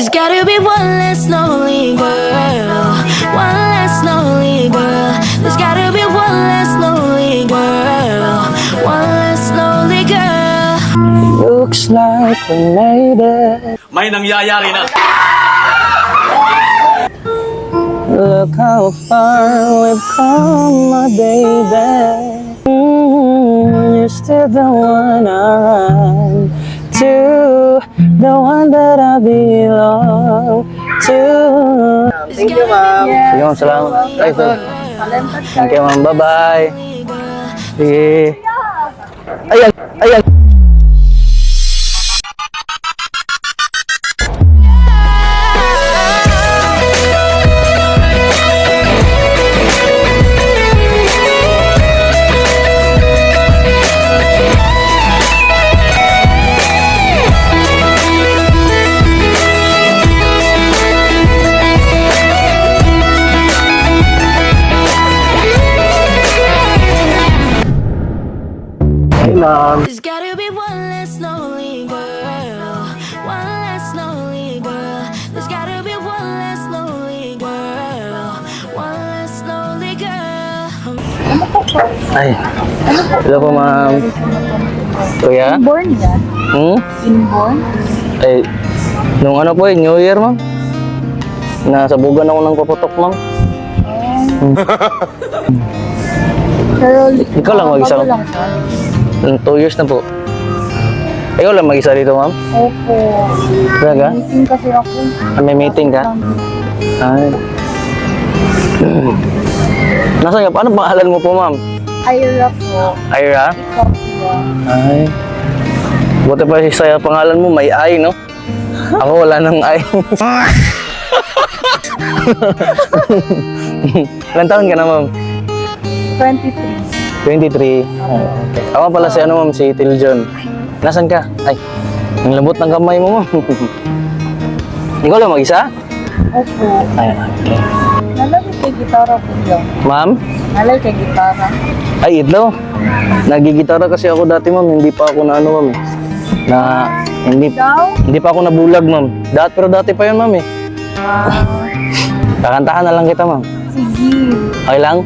There's gotta be one less lonely girl. One less lonely girl. There's gotta be one less lonely girl. One less lonely girl. Looks like we made it. May nangyayari na. Look how far we've come, my baby. You're still the one I run to, the one that I belong to. Thank you, ma'am. Sige, ma'am, salamat. Ay, sir. Thank you, ma'am. Bye-bye. Sige. Ayan, ayan. Hey, ma'am. There's gotta be one less lonely girl. One less lonely girl. There's gotta be one less lonely girl. One less lonely girl. Ay. Hello po, ma'am. Kuya? Inborn yan? Inborn? Ay, nung ano po New Year, ma'am. Nasabugan ako ng paputok, ma'am. Pero Ikaw lang mag-isa. bago lang siya. 2 years na po. Ikaw lang mag-isa dito, ma'am? Opo. Talaga? Meeting kasi ako. May meeting ka? Ay. Nasaan ka? Paano pangalan mo po, ma'am? Ira po. Ira? Ikaw po. Ay. Buti pa sa pangalan mo, may I, no? Ako wala nang I. Ilan taon ka na, ma'am? 23. 23. Okay. Ako pala si ano, ma'am, si Tiljon. Nasaan ka? Ay, ang lambot ng kamay mo, ma'am. Ikaw lang mag-isa? Opo. Ay, okay. Nalagay kay gitara po lang. Ma'am? Nalagay kay gitara. Ay, ito. Nagigitara kasi ako dati, ma'am. Hindi pa ako na ano, ma'am. Hindi pa ako nabulag, ma'am. Pero dati pa yun, ma'am, eh. Kakantahan na lang kita, ma'am. Sige. Okay lang?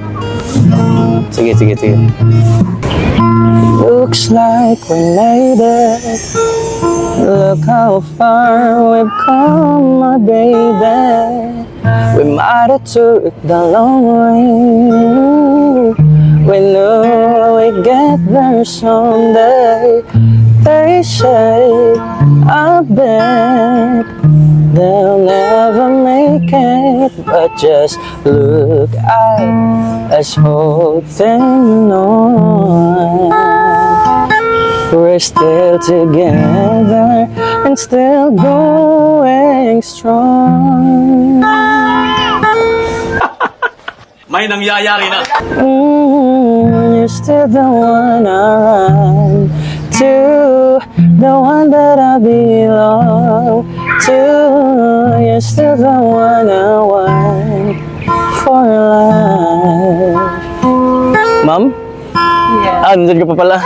Sige, sige, sige. Looks like we made it. Look how far we've come, my baby. We might have took the long way. We knew we'd get there someday. They say, I bet they'll never make it, but just look out, let's holding on. We're still together and still going strong. May nangyayari na. You're still the one I run to, the one that I belong to. You're still the one I want for life. Ma'am? Yeah. Ah, nandun ka pa pala.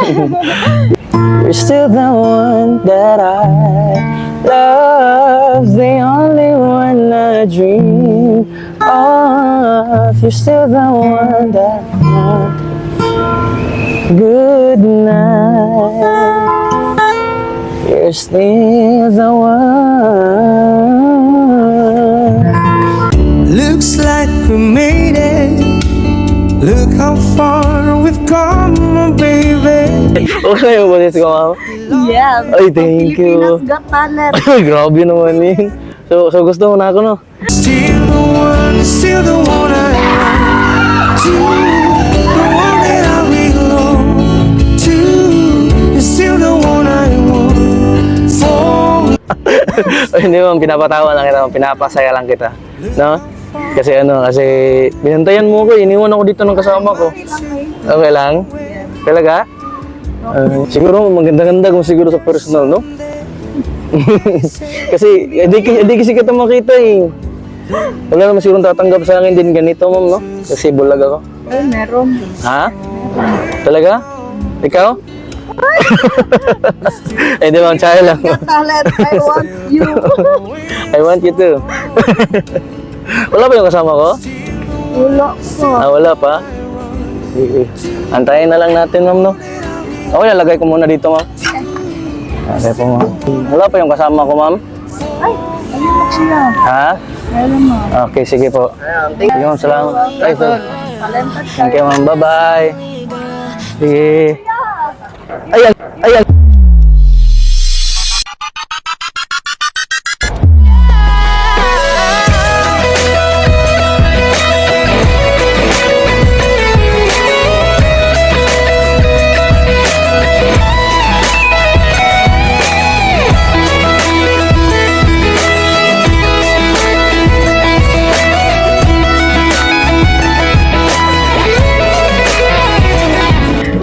You're still the one that I love, the only one I dream of. You're still the one that I want. Good night. You're still the one. Looks like we made it. Look how far we've come, my baby. Okay yung boses ko, ma'am. Yeah. Ay, thank you. Pilipinas Got Talent. Ay, grabe naman yun. So gusto mo na ako, no? Still the one I want to, the one that I belong to. You're still the one I want for. Ay, hindi, ma'am, pinapatawa lang kita, ma'am. Pinapasaya lang kita. No? Kasi binantayan mo ko, iniwan ako dito ng kasama ko. Okay lang? Talaga? Siguro maganda-ganda kung siguro sa personal, no? Kasi hindi kasi kita makita eh. Wala naman siguro tatanggap sa akin din ganito, ma'am, no? Kasi bulag ako. Meron. Ha? Talaga? Ikaw? Eh, di ma'am, tsaka lang. Talent, I want you. I want you to. Wala ba yung kasama ko? Ulo ko. Wala pa? Sige. Antayin na lang natin, ma'am, no? Okay, lalagay ko muna dito, ma'am. Okay po, ma'am. Wala pa yung kasama ko, ma'am? Ay, ano na sila? Ha? Meron mo. Okay, sige po. Sige, ma'am, salamat. Ay, sir. Talented ka. Thank you, ma'am. Bye-bye. Sige. Ayan, ayan.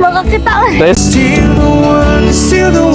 Makakita ka. Test. Still the one, still the